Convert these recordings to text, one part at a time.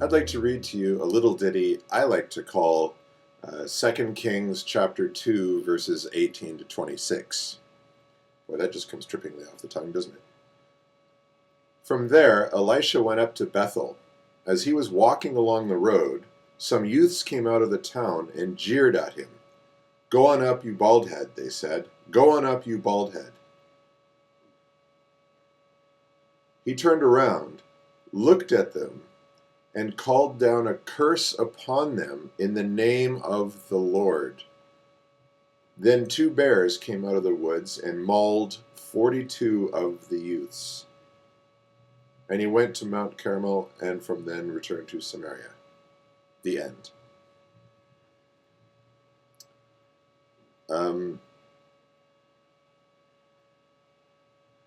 I'd like to read to you a little ditty I like to call 2 Kings chapter 2, verses 18 to 26. Boy, that just comes trippingly off the tongue, doesn't it? From there, Elisha went up to Bethel. As he was walking along the road, some youths came out of the town and jeered at him. "Go on up, you bald head," they said. "Go on up, you bald head." He turned around, looked at them, and called down a curse upon them in the name of the Lord. Then 2 bears came out of the woods and mauled 42 of the youths. And he went to Mount Carmel and from then returned to Samaria. The end.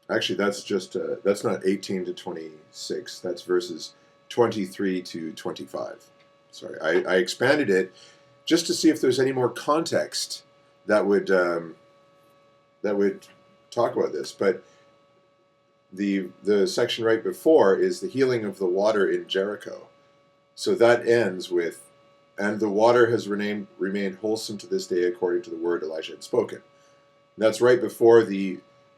Actually, that's not 18 to 26. That's verses 23 to 25. Sorry, I expanded it just to see if there's any more context that would talk about this. But the section right before is the healing of the water in Jericho. So that ends with, "And the water has remained wholesome to this day according to the word Elisha had spoken." That's right before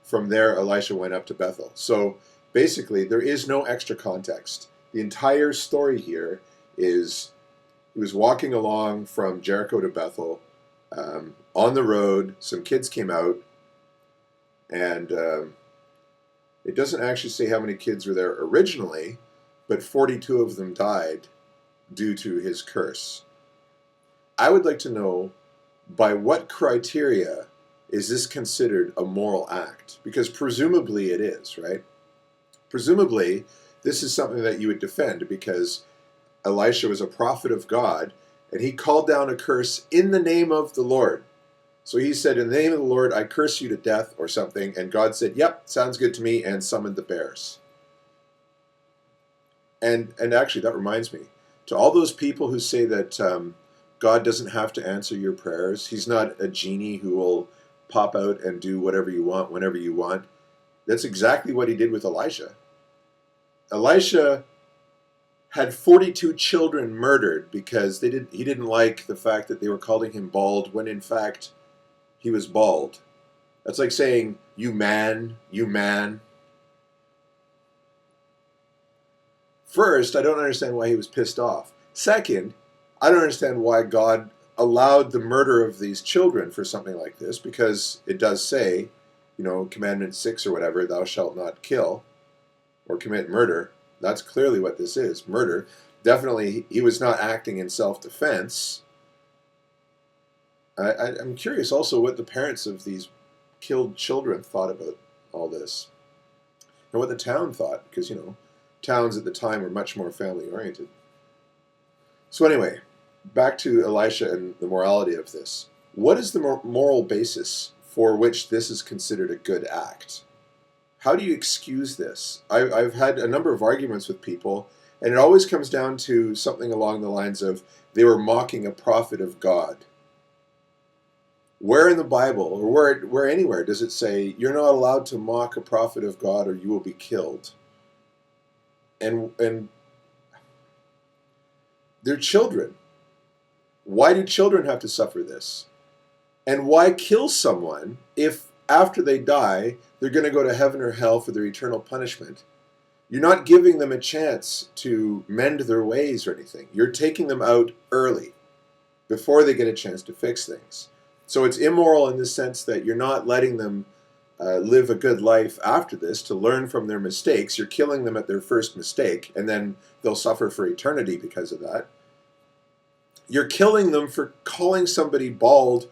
from there Elisha went up to Bethel. So basically there is no extra context. The entire story here is he was walking along from Jericho to Bethel. On the road, some kids came out, and it doesn't actually say how many kids were there originally, but 42 of them died due to his curse. I would like to know, by what criteria is this considered a moral act? Because presumably it is, right? Presumably, this is something that you would defend because Elisha was a prophet of God, and he called down a curse in the name of the Lord. So he said, "In the name of the Lord, I curse you to death," or something, and God said, "Yep, sounds good to me," and summoned the bears. And actually, that reminds me, to all those people who say that God doesn't have to answer your prayers, he's not a genie who will pop out and do whatever you want, whenever you want. That's exactly what he did with Elisha. Elisha had 42 children murdered because he didn't like the fact that they were calling him bald when in fact he was bald. That's like saying, "You man, you man." First, I don't understand why he was pissed off. Second, I don't understand why God allowed the murder of these children for something like this, because it does say, Commandment 6 or whatever, "Thou shalt not kill or commit murder." That's clearly what this is, murder. Definitely, he was not acting in self-defense. I'm curious also what the parents of these killed children thought about all this. And what the town thought, because, towns at the time were much more family-oriented. So anyway, back to Elisha and the morality of this. What is the moral basis for which this is considered a good act? How do you excuse this? I've had a number of arguments with people, and it always comes down to something along the lines of they were mocking a prophet of God. Where in the Bible, or where anywhere, does it say you're not allowed to mock a prophet of God or you will be killed? And they're children. Why do children have to suffer this? And why kill someone if after they die, they're going to go to heaven or hell for their eternal punishment? You're not giving them a chance to mend their ways or anything. You're taking them out early, before they get a chance to fix things. So it's immoral in the sense that you're not letting them live a good life after this to learn from their mistakes. You're killing them at their first mistake, and then they'll suffer for eternity because of that. You're killing them for calling somebody bald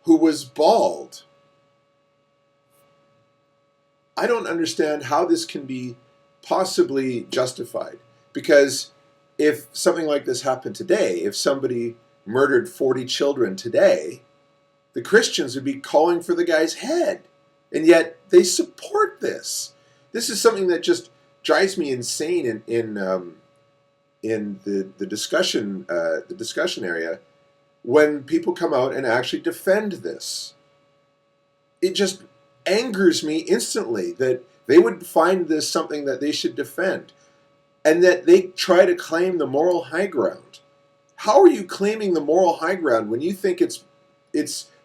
who was bald. I don't understand how this can be possibly justified. Because if something like this happened today, if somebody murdered 40 children today, the Christians would be calling for the guy's head. And yet they support this. This is something that just drives me insane in the discussion area when people come out and actually defend this. It just angers me instantly that they would find this something that they should defend. and that they try to claim the moral high ground. How are you claiming the moral high ground when you think it's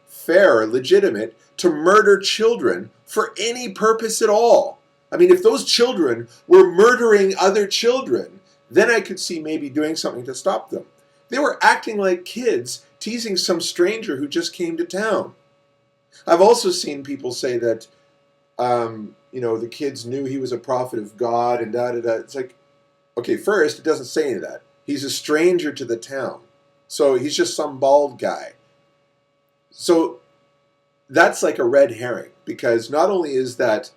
fair or legitimate to murder children for any purpose at all? I mean, if those children were murdering other children, then I could see maybe doing something to stop them. They were acting like kids, teasing some stranger who just came to town. I've also seen people say that, the kids knew he was a prophet of God and da da da. It's like, okay, first, it doesn't say any of that. He's a stranger to the town. So he's just some bald guy. So that's like a red herring, because not only is that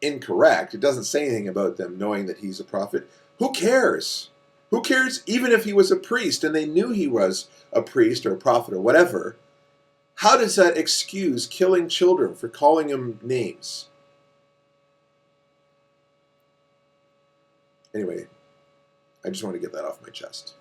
incorrect, it doesn't say anything about them knowing that he's a prophet. Who cares? Who cares even if he was a priest and they knew he was a priest or a prophet or whatever? How does that excuse killing children for calling them names? Anyway, I just want to get that off my chest.